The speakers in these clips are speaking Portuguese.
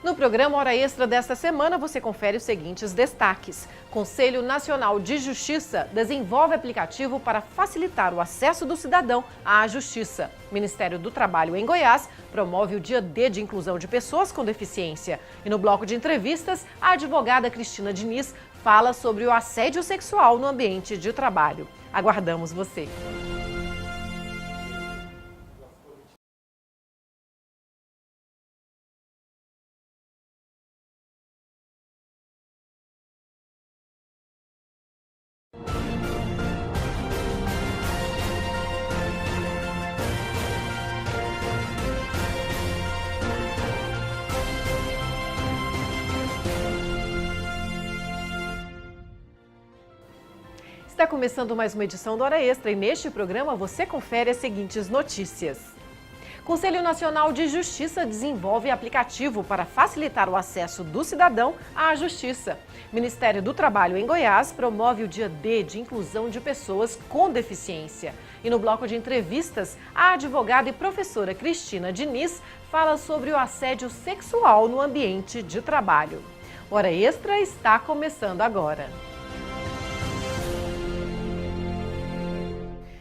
No programa Hora Extra desta semana, você confere os seguintes destaques. Conselho Nacional de Justiça desenvolve aplicativo para facilitar o acesso do cidadão à justiça. Ministério do Trabalho em Goiás promove o Dia D de inclusão de pessoas com deficiência. E no bloco de entrevistas, a advogada Cristina Diniz fala sobre o assédio sexual no ambiente de trabalho. Aguardamos você! Está começando mais uma edição do Hora Extra e neste programa você confere as seguintes notícias. Conselho Nacional de Justiça desenvolve aplicativo para facilitar o acesso do cidadão à justiça. Ministério do Trabalho em Goiás promove o Dia D de inclusão de pessoas com deficiência. E no bloco de entrevistas, a advogada e professora Cristina Diniz fala sobre o assédio sexual no ambiente de trabalho. Hora Extra está começando agora.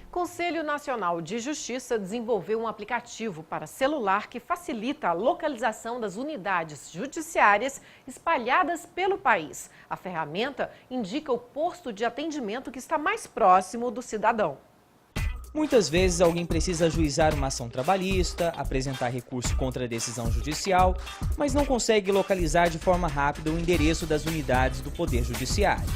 O Conselho Nacional de Justiça desenvolveu um aplicativo para celular que facilita a localização das unidades judiciárias espalhadas pelo país. A ferramenta indica o posto de atendimento que está mais próximo do cidadão. Muitas vezes alguém precisa ajuizar uma ação trabalhista, apresentar recurso contra a decisão judicial, mas não consegue localizar de forma rápida o endereço das unidades do Poder Judiciário.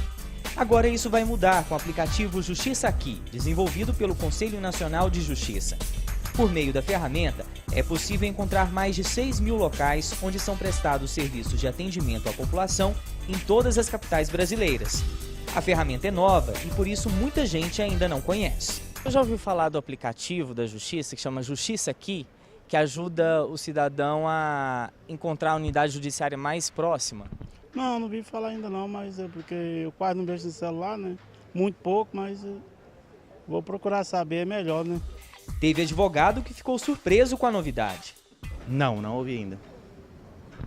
Agora isso vai mudar com o aplicativo Justiça Aqui, desenvolvido pelo Conselho Nacional de Justiça. Por meio da ferramenta, é possível encontrar mais de 6.000 locais onde são prestados serviços de atendimento à população em todas as capitais brasileiras. A ferramenta é nova e por isso muita gente ainda não conhece. Eu já ouvi falar do aplicativo da Justiça, que chama Justiça Aqui, que ajuda o cidadão a encontrar a unidade judiciária mais próxima. Não vi falar ainda não, mas é porque eu quase não mexo no celular, né? Muito pouco, mas vou procurar saber, é melhor, né? Teve advogado que ficou surpreso com a novidade. Não ouvi ainda.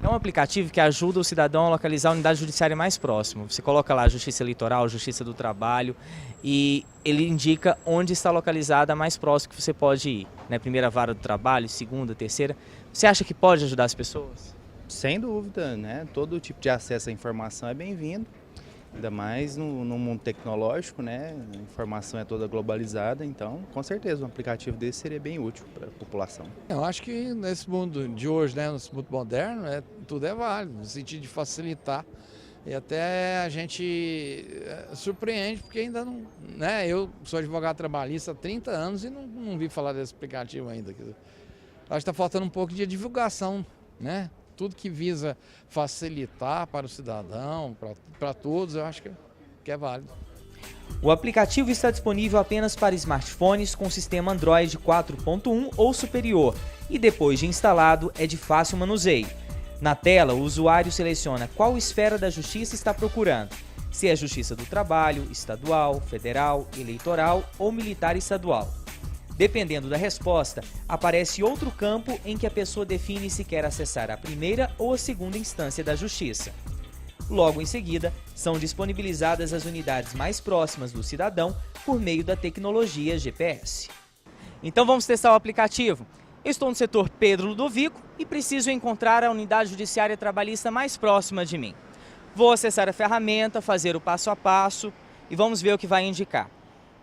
É um aplicativo que ajuda o cidadão a localizar a unidade judiciária mais próxima. Você coloca lá Justiça Eleitoral, Justiça do Trabalho e ele indica onde está localizada a mais próxima que você pode ir. Né? Primeira vara do trabalho, segunda, terceira. Você acha que pode ajudar as pessoas? Sem dúvida, né? Todo tipo de acesso à informação é bem-vindo, ainda mais no mundo tecnológico, né? A informação é toda globalizada, então com certeza um aplicativo desse seria bem útil para a população. Eu acho que nesse mundo de hoje, né, nesse mundo moderno, tudo é válido, no sentido de facilitar e até a gente surpreende, porque ainda não, né? Eu sou advogado trabalhista há 30 anos e não vi falar desse aplicativo ainda. Acho que está faltando um pouco de divulgação, né? Tudo que visa facilitar para o cidadão, para todos, eu acho que é válido. O aplicativo está disponível apenas para smartphones com sistema Android 4.1 ou superior e depois de instalado é de fácil manuseio. Na tela, o usuário seleciona qual esfera da justiça está procurando, se é Justiça do Trabalho, estadual, federal, eleitoral ou militar estadual. Dependendo da resposta, aparece outro campo em que a pessoa define se quer acessar a primeira ou a segunda instância da justiça. Logo em seguida, são disponibilizadas as unidades mais próximas do cidadão por meio da tecnologia GPS. Então vamos testar o aplicativo. Eu estou no setor Pedro Ludovico e preciso encontrar a unidade judiciária trabalhista mais próxima de mim. Vou acessar a ferramenta, fazer o passo a passo e vamos ver o que vai indicar.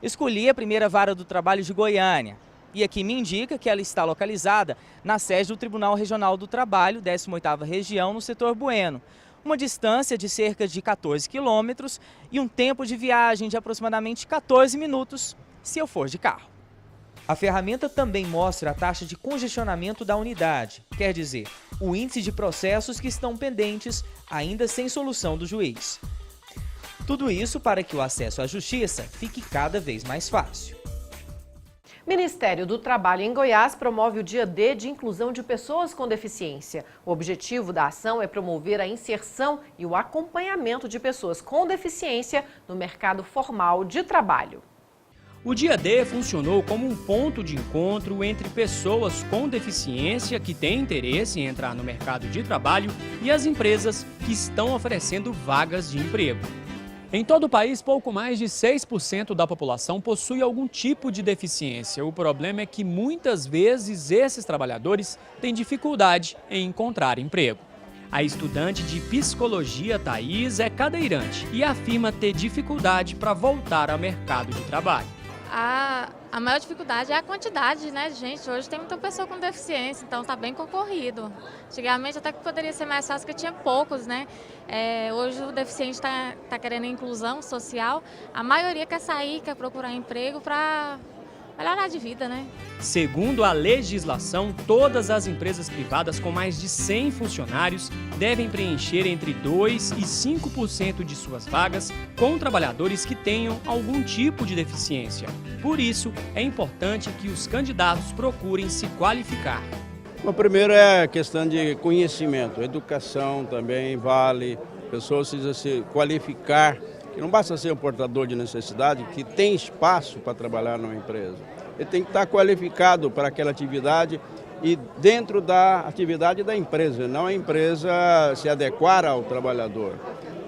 Escolhi a primeira vara do trabalho de Goiânia e aqui me indica que ela está localizada na sede do Tribunal Regional do Trabalho, 18ª Região, no setor Bueno. Uma distância de cerca de 14 quilômetros e um tempo de viagem de aproximadamente 14 minutos, se eu for de carro. A ferramenta também mostra a taxa de congestionamento da unidade, quer dizer, o índice de processos que estão pendentes, ainda sem solução do juiz. Tudo isso para que o acesso à justiça fique cada vez mais fácil. Ministério do Trabalho em Goiás promove o Dia D de inclusão de pessoas com deficiência. O objetivo da ação é promover a inserção e o acompanhamento de pessoas com deficiência no mercado formal de trabalho. O Dia D funcionou como um ponto de encontro entre pessoas com deficiência que têm interesse em entrar no mercado de trabalho e as empresas que estão oferecendo vagas de emprego. Em todo o país, pouco mais de 6% da população possui algum tipo de deficiência. O problema é que muitas vezes esses trabalhadores têm dificuldade em encontrar emprego. A estudante de psicologia Thaís é cadeirante e afirma ter dificuldade para voltar ao mercado de trabalho. A maior dificuldade é a quantidade, né, gente? Hoje tem muita pessoa com deficiência, então está bem concorrido. Antigamente até que poderia ser mais fácil, porque tinha poucos, né? Hoje o deficiente está querendo inclusão social. A maioria quer sair, quer procurar emprego para melhorar de vida, né? Segundo a legislação, todas as empresas privadas com mais de 100 funcionários devem preencher entre 2% e 5% de suas vagas com trabalhadores que tenham algum tipo de deficiência. Por isso, é importante que os candidatos procurem se qualificar. O primeiro é a questão de conhecimento, educação também vale, a pessoa precisa se qualificar, que não basta ser um portador de necessidade, que tem espaço para trabalhar numa empresa. Ele tem que estar qualificado para aquela atividade e dentro da atividade da empresa, não a empresa se adequar ao trabalhador.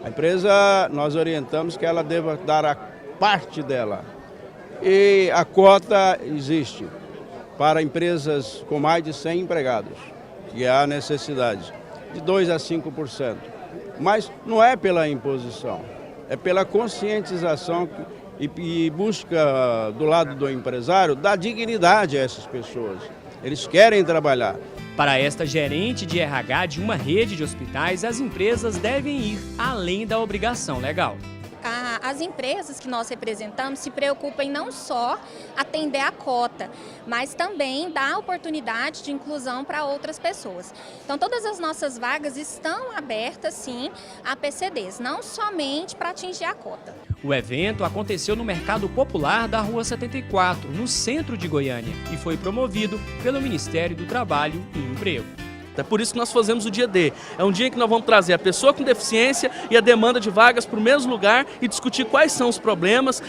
A empresa, nós orientamos que ela deva dar a parte dela. E a cota existe para empresas com mais de 100 empregados, que há necessidade de 2% a 5%. Mas não é pela imposição, é pela conscientização e busca do lado do empresário dar dignidade a essas pessoas. Eles querem trabalhar. Para esta gerente de RH de uma rede de hospitais, as empresas devem ir além da obrigação legal. As empresas que nós representamos se preocupam em não só atender a cota, mas também dar oportunidade de inclusão para outras pessoas. Então, todas as nossas vagas estão abertas, sim, a PCDs, não somente para atingir a cota. O evento aconteceu no Mercado Popular da Rua 74, no centro de Goiânia, e foi promovido pelo Ministério do Trabalho e Emprego. É por isso que nós fazemos o Dia D. É um dia em que nós vamos trazer a pessoa com deficiência e a demanda de vagas para o mesmo lugar e discutir quais são os problemas,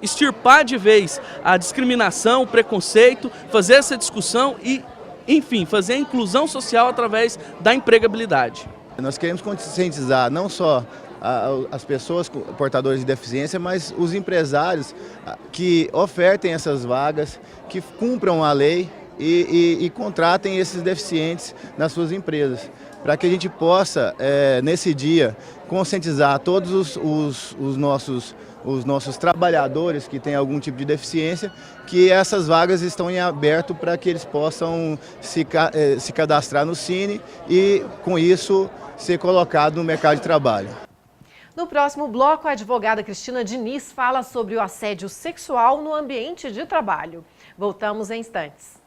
extirpar de vez a discriminação, o preconceito, fazer essa discussão e, enfim, fazer a inclusão social através da empregabilidade. Nós queremos conscientizar não só as pessoas portadoras de deficiência, mas os empresários que ofertem essas vagas, que cumpram a lei e contratem esses deficientes nas suas empresas, para que a gente possa, nesse dia, conscientizar todos os nossos trabalhadores que têm algum tipo de deficiência, que essas vagas estão em aberto para que eles possam se cadastrar no Cine e, com isso, ser colocado no mercado de trabalho. No próximo bloco, a advogada Cristina Diniz fala sobre o assédio sexual no ambiente de trabalho. Voltamos em instantes.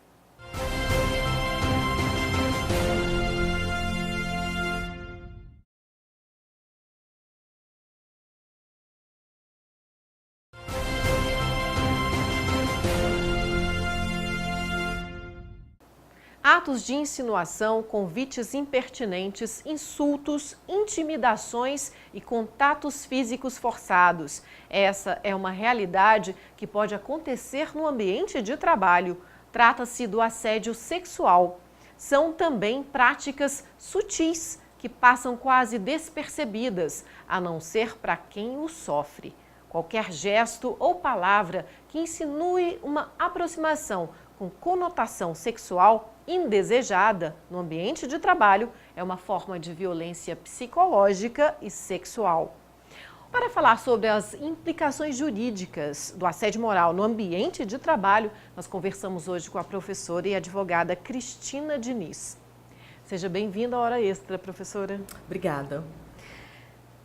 Atos de insinuação, convites impertinentes, insultos, intimidações e contatos físicos forçados. Essa é uma realidade que pode acontecer no ambiente de trabalho. Trata-se do assédio sexual. São também práticas sutis que passam quase despercebidas, a não ser para quem o sofre. Qualquer gesto ou palavra que insinue uma aproximação com conotação sexual indesejada no ambiente de trabalho é uma forma de violência psicológica e sexual. Para falar sobre as implicações jurídicas do assédio moral no ambiente de trabalho, nós conversamos hoje com a professora e advogada Cristina Diniz. Seja bem-vinda à Hora Extra, professora. Obrigada.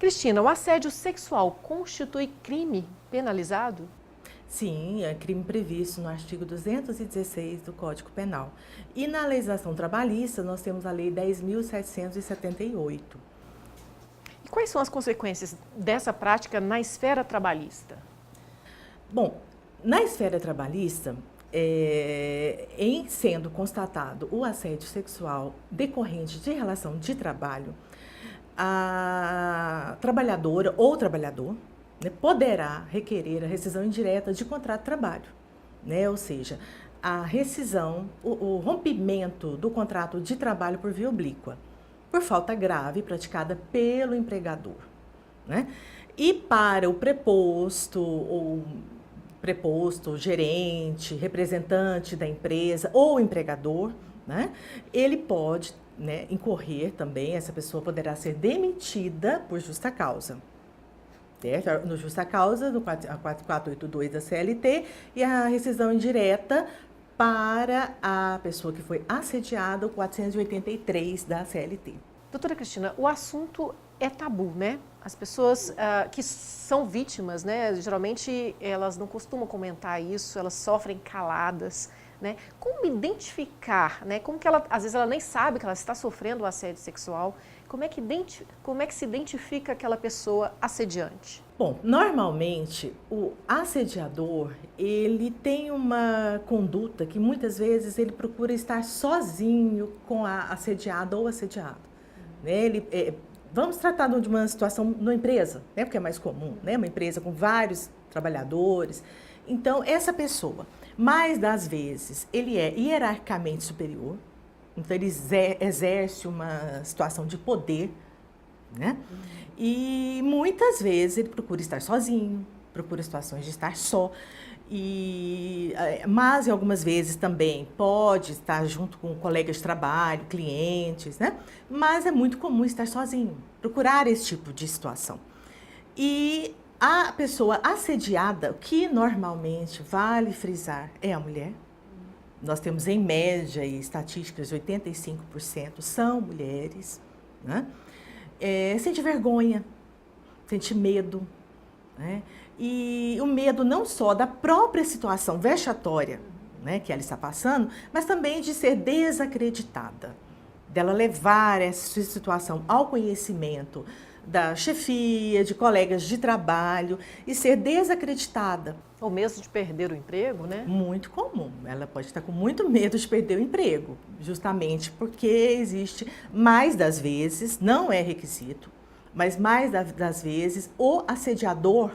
Cristina, o assédio sexual constitui crime penalizado? Sim, é crime previsto no artigo 216 do Código Penal. E na legislação trabalhista, nós temos a Lei 10.778. E quais são as consequências dessa prática na esfera trabalhista? Bom, na esfera trabalhista, em sendo constatado o assédio sexual decorrente de relação de trabalho, a trabalhadora ou trabalhador, né, poderá requerer a rescisão indireta de contrato de trabalho, né? Ou seja, a rescisão, o rompimento do contrato de trabalho por via oblíqua, por falta grave praticada pelo empregador, né? E para o preposto, gerente, representante da empresa ou empregador, né, ele pode, né, incorrer também, essa pessoa poderá ser demitida por justa causa. Certo? No justa causa, do 4482 da CLT, e a rescisão indireta para a pessoa que foi assediada, o 483 da CLT. Doutora Cristina, o assunto é tabu, né? As pessoas que são vítimas, né, geralmente elas não costumam comentar isso, elas sofrem caladas, né? Como identificar, né? Como que ela, às vezes ela nem sabe que ela está sofrendo o assédio sexual, como é que se identifica aquela pessoa assediante? Bom, normalmente o assediador, ele tem uma conduta que muitas vezes ele procura estar sozinho com a assediada ou assediado, né? Vamos tratar de uma situação numa empresa, né? Porque é mais comum, né? Uma empresa com vários trabalhadores. Então, essa pessoa, mais das vezes, ele é hierarquicamente superior, então ele exerce uma situação de poder, né? E muitas vezes ele procura estar sozinho, procura situações de estar só. Mas, em algumas vezes, também pode estar junto com colegas de trabalho, clientes, né? Mas é muito comum estar sozinho, procurar esse tipo de situação. E a pessoa assediada, que normalmente vale frisar, é a mulher. Nós temos, em média, e estatísticas, 85% são mulheres, né? Sente vergonha, sente medo, né? E o medo não só da própria situação vexatória, né, que ela está passando, mas também de ser desacreditada, dela levar essa situação ao conhecimento da chefia, de colegas de trabalho e ser desacreditada. Ou mesmo de perder o emprego, né? Muito comum. Ela pode estar com muito medo de perder o emprego, justamente porque existe, mais das vezes, não é requisito, mas mais das vezes o assediador,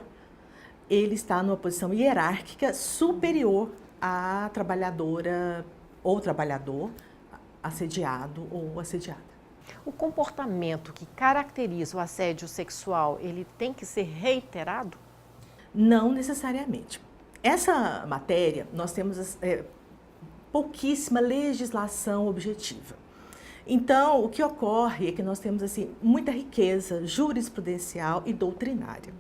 ele está numa posição hierárquica superior à trabalhadora ou trabalhador assediado ou assediada. O comportamento que caracteriza o assédio sexual, ele tem que ser reiterado? Não necessariamente. Essa matéria, nós temos pouquíssima legislação objetiva. Então, o que ocorre é que nós temos assim, muita riqueza jurisprudencial e doutrinária.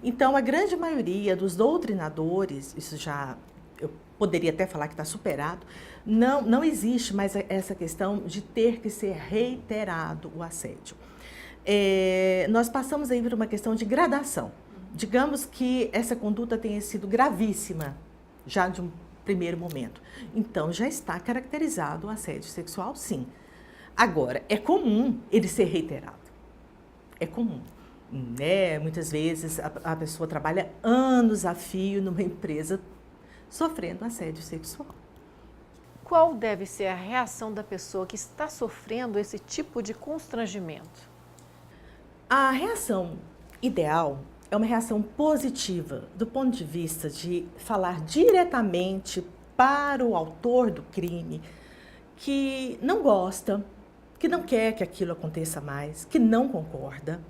Então, a grande maioria dos doutrinadores, isso já eu poderia até falar que está superado, não existe mais essa questão de ter que ser reiterado o assédio. Nós passamos aí por uma questão de gradação. Digamos que essa conduta tenha sido gravíssima, já de um primeiro momento. Então, já está caracterizado o assédio sexual, sim. Agora, é comum ele ser reiterado. É comum. Né? Muitas vezes a pessoa trabalha anos a fio numa empresa sofrendo assédio sexual. Qual deve ser a reação da pessoa que está sofrendo esse tipo de constrangimento? A reação ideal é uma reação positiva, do ponto de vista de falar diretamente para o autor do crime, que não gosta, que não quer que aquilo aconteça mais, que não concorda.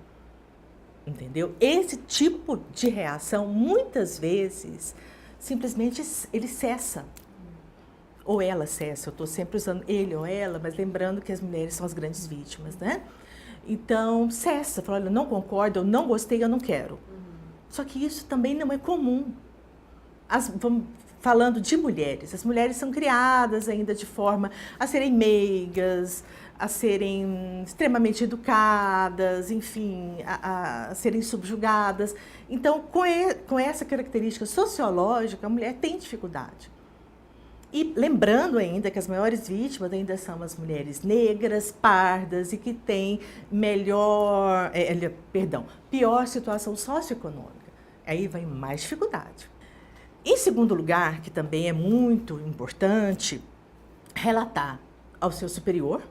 Entendeu? Esse tipo de reação, muitas vezes, simplesmente ele cessa. Ou ela cessa. Eu estou sempre usando ele ou ela, mas lembrando que as mulheres são as grandes vítimas, né? Então, cessa. Fala, olha, eu não concordo, eu não gostei, eu não quero. Só que isso também não é comum. Vamos falando de mulheres. As mulheres são criadas ainda de forma a serem meigas, a serem extremamente educadas, enfim, a serem subjugadas. Então, com essa característica sociológica, a mulher tem dificuldade. E lembrando ainda que as maiores vítimas ainda são as mulheres negras, pardas e que têm pior situação socioeconômica. Aí vai mais dificuldade. Em segundo lugar, que também é muito importante, relatar ao seu superior.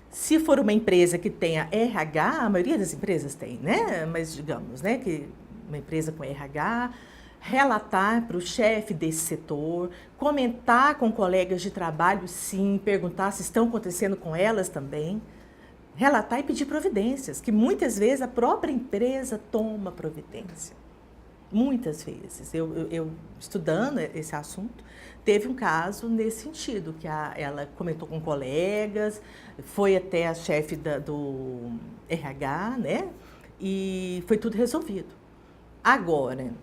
Se for uma empresa que tenha RH, a maioria das empresas tem, né? Mas digamos, né, que uma empresa com RH, relatar para o chefe desse setor, comentar com colegas de trabalho, sim, perguntar se estão acontecendo com elas também, relatar e pedir providências, que muitas vezes a própria empresa toma providência. Muitas vezes. Eu estudando esse assunto, teve um caso nesse sentido, que ela comentou com colegas, foi até a chefe do RH, né? E foi tudo resolvido. Agora,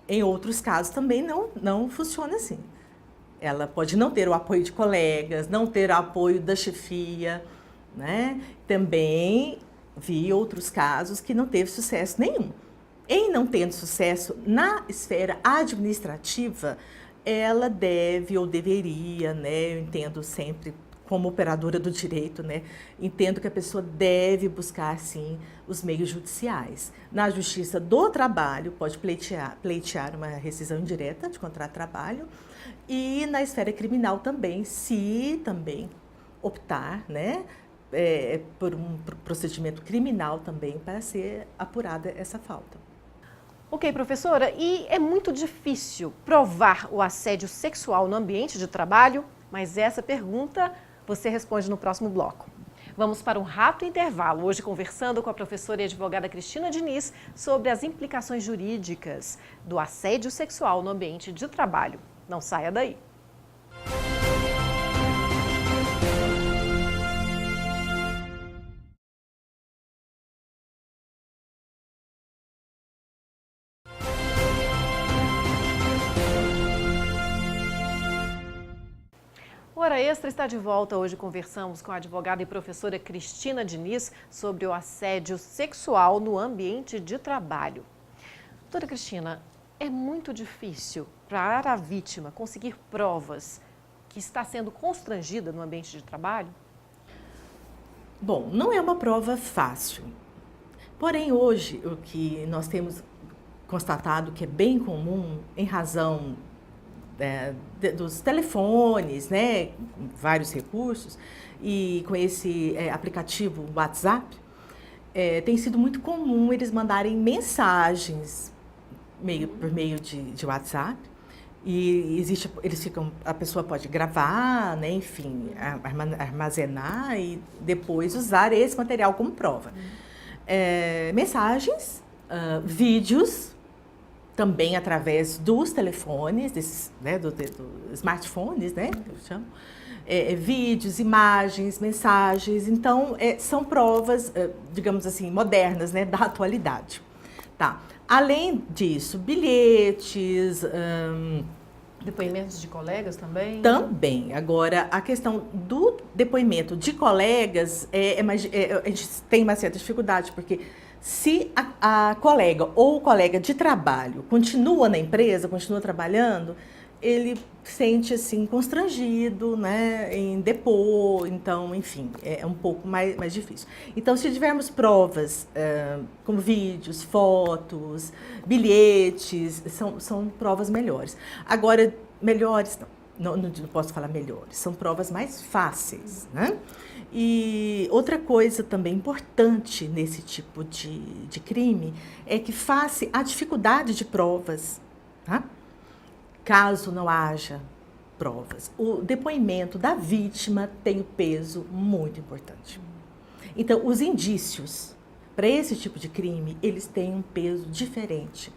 em outros casos também não funciona assim. Ela pode não ter o apoio de colegas, não ter o apoio da chefia, né? Também vi outros casos que não teve sucesso nenhum. Em não tendo sucesso na esfera administrativa, ela deve ou deveria, né? Eu entendo sempre como operadora do direito, né? Entendo que a pessoa deve buscar, sim, os meios judiciais. Na Justiça do Trabalho, pode pleitear uma rescisão indireta de contrato de trabalho, e na esfera criminal também, se também optar, né, por um procedimento criminal também para ser apurada essa falta. Ok, professora, e é muito difícil provar o assédio sexual no ambiente de trabalho? Mas essa pergunta você responde no próximo bloco. Vamos para um rápido intervalo, hoje conversando com a professora e advogada Cristina Diniz sobre as implicações jurídicas do assédio sexual no ambiente de trabalho. Não saia daí. O Hora Extra está de volta. Hoje conversamos com a advogada e professora Cristina Diniz sobre o assédio sexual no ambiente de trabalho. Doutora Cristina, é muito difícil para a vítima conseguir provas que está sendo constrangida no ambiente de trabalho? Bom, não é uma prova fácil. Porém, hoje, o que nós temos constatado que é bem comum, em razão dos telefones, né, vários recursos, e com esse aplicativo WhatsApp, tem sido muito comum eles mandarem mensagens por meio de WhatsApp, e a pessoa pode gravar, né, enfim, armazenar e depois usar esse material como prova. Mensagens, vídeos, também através dos telefones, dos smartphones, né, que eu chamo, vídeos, imagens, mensagens. Então, são provas, digamos assim, modernas, né, da atualidade. Tá. Além disso, bilhetes... Depoimentos de colegas também? Também. Agora, a questão do depoimento de colegas, a gente tem uma certa dificuldade, porque se a colega ou o colega de trabalho continua na empresa, continua trabalhando, ele sente assim constrangido, né, em depor, então, enfim, é um pouco mais difícil. Então, se tivermos provas, como vídeos, fotos, bilhetes, são provas melhores. Agora, melhores, não posso falar melhores, são provas mais fáceis, né? E outra coisa também importante nesse tipo de crime é que face a dificuldade de provas, tá? Caso não haja provas, o depoimento da vítima tem um peso muito importante. Então, os indícios para esse tipo de crime, eles têm um peso diferente,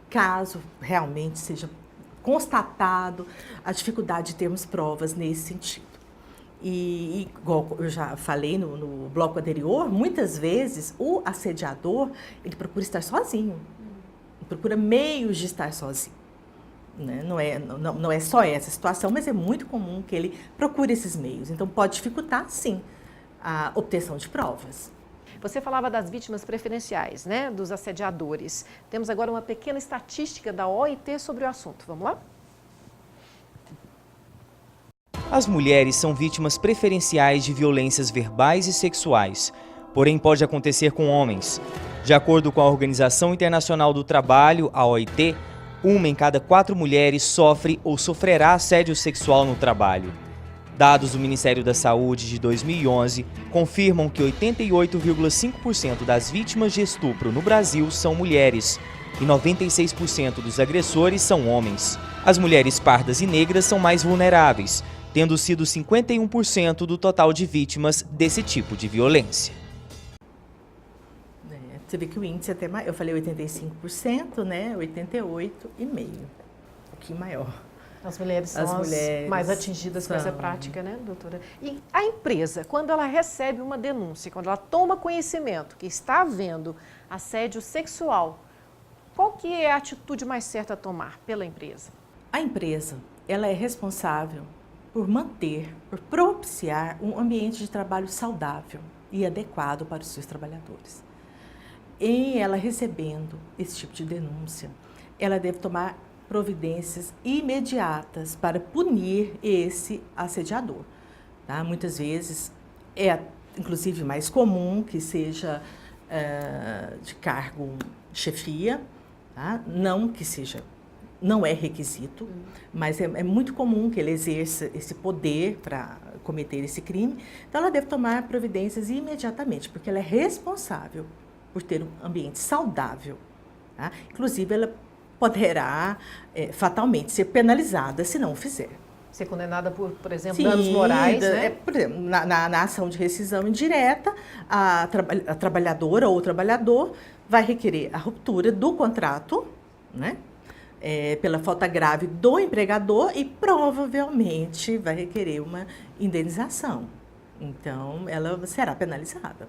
caso realmente seja constatado a dificuldade de termos provas nesse sentido. E igual eu já falei no bloco anterior, muitas vezes o assediador, ele procura estar sozinho, procura meios de estar sozinho. Né? Não é só essa situação, mas é muito comum que ele procure esses meios. Então, pode dificultar, sim, a obtenção de provas. Você falava das vítimas preferenciais, né, dos assediadores. Temos agora uma pequena estatística da OIT sobre o assunto. Vamos lá? As mulheres são vítimas preferenciais de violências verbais e sexuais, porém pode acontecer com homens. De acordo com a Organização Internacional do Trabalho, a OIT, 1 em cada 4 mulheres sofre ou sofrerá assédio sexual no trabalho. Dados do Ministério da Saúde de 2011 confirmam que 88,5% das vítimas de estupro no Brasil são mulheres, e 96% dos agressores são homens. As mulheres pardas e negras são mais vulneráveis, tendo sido 51% do total de vítimas desse tipo de violência. Você vê que o índice até mais, eu falei 85%, né? 88,5%, um pouquinho maior. As mulheres são as mais atingidas com essa prática, né, doutora? E a empresa, quando ela recebe uma denúncia, quando ela toma conhecimento que está havendo assédio sexual, qual que é a atitude mais certa a tomar pela empresa? A empresa, ela é responsável por manter, por propiciar um ambiente de trabalho saudável e adequado para os seus trabalhadores. Em ela recebendo esse tipo de denúncia, ela deve tomar providências imediatas para punir esse assediador. Tá? Muitas vezes é, inclusive, mais comum que seja de cargo de chefia, tá? Não é requisito, mas é muito comum que ele exerça esse poder para cometer esse crime. Então, ela deve tomar providências imediatamente, porque ela é responsável por ter um ambiente saudável. Tá? Inclusive, ela poderá fatalmente ser penalizada se não o fizer. Ser condenada por exemplo, danos morais, né? Por exemplo, na ação de rescisão indireta, a trabalhadora ou o trabalhador vai requerer a ruptura do contrato, né? Pela falta grave do empregador e provavelmente vai requerer uma indenização. Então, ela será penalizada.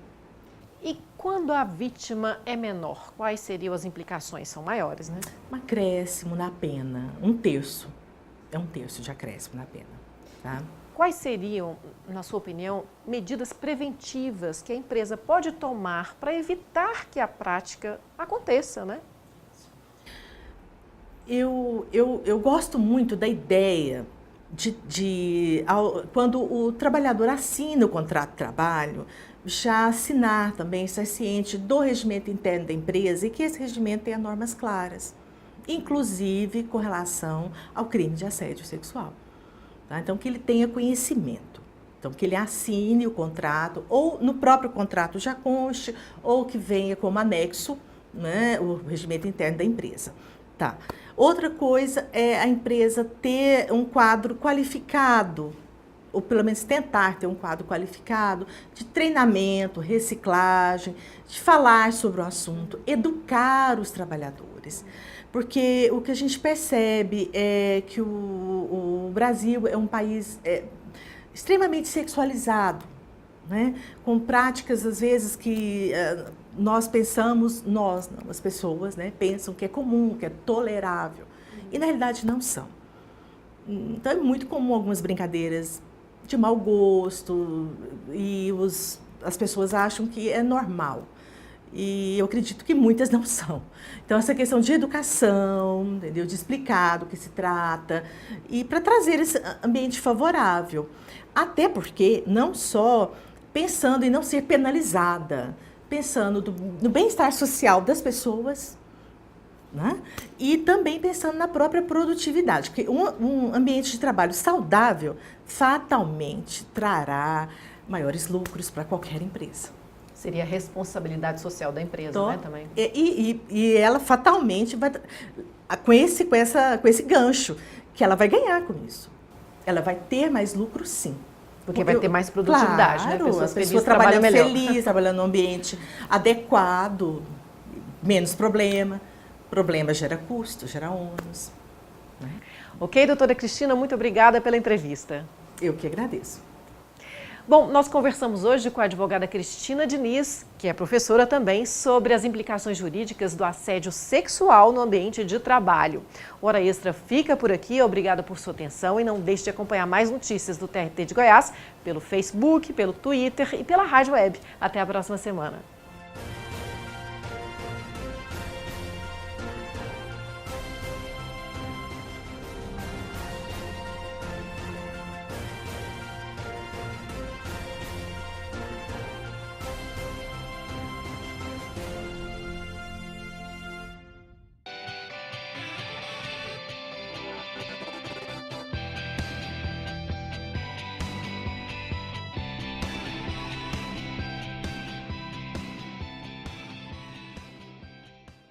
E quando a vítima é menor, quais seriam as implicações? São maiores, né? Um acréscimo na pena, 1/3. É 1/3 de acréscimo na pena. Tá? Quais seriam, na sua opinião, medidas preventivas que a empresa pode tomar para evitar que a prática aconteça, né? Eu gosto muito da ideia quando o trabalhador assina o contrato de trabalho, já assinar também, estar ciente do regimento interno da empresa e que esse regimento tenha normas claras, inclusive com relação ao crime de assédio sexual. Tá? Então, que ele tenha conhecimento. Então, que ele assine o contrato, ou no próprio contrato já conste, ou que venha como anexo, né, o regimento interno da empresa. Tá. Outra coisa é a empresa ter um quadro qualificado, ou pelo menos tentar ter um quadro qualificado de treinamento, reciclagem, de falar sobre o assunto, educar os trabalhadores. Porque o que a gente percebe é que o Brasil é um país extremamente sexualizado, né? Com práticas, às vezes, que nós pensamos, as pessoas, né, pensam que é comum, que é tolerável, e na realidade não são. Então é muito comum algumas brincadeiras de mau gosto e as pessoas acham que é normal. E eu acredito que muitas não são. Então, essa questão de educação, entendeu? De explicar do que se trata e para trazer esse ambiente favorável. Até porque, não só pensando em não ser penalizada, pensando no bem-estar social das pessoas, né? E também pensando na própria produtividade, porque um ambiente de trabalho saudável fatalmente trará maiores lucros para qualquer empresa. Seria a responsabilidade social da empresa, né, também. E ela fatalmente vai, com esse gancho, que ela vai ganhar com isso. Ela vai ter mais lucro, sim. Porque vai ter mais produtividade, claro, né? Pessoas felizes trabalhando melhor. feliz, trabalhando num ambiente adequado, menos problema. Problema gera custo, gera ônus. Né? Ok, doutora Cristina, muito obrigada pela entrevista. Eu que agradeço. Bom, nós conversamos hoje com a advogada Cristina Diniz, que é professora também, sobre as implicações jurídicas do assédio sexual no ambiente de trabalho. O Hora Extra fica por aqui, obrigada por sua atenção e não deixe de acompanhar mais notícias do TRT de Goiás pelo Facebook, pelo Twitter e pela rádio web. Até a próxima semana.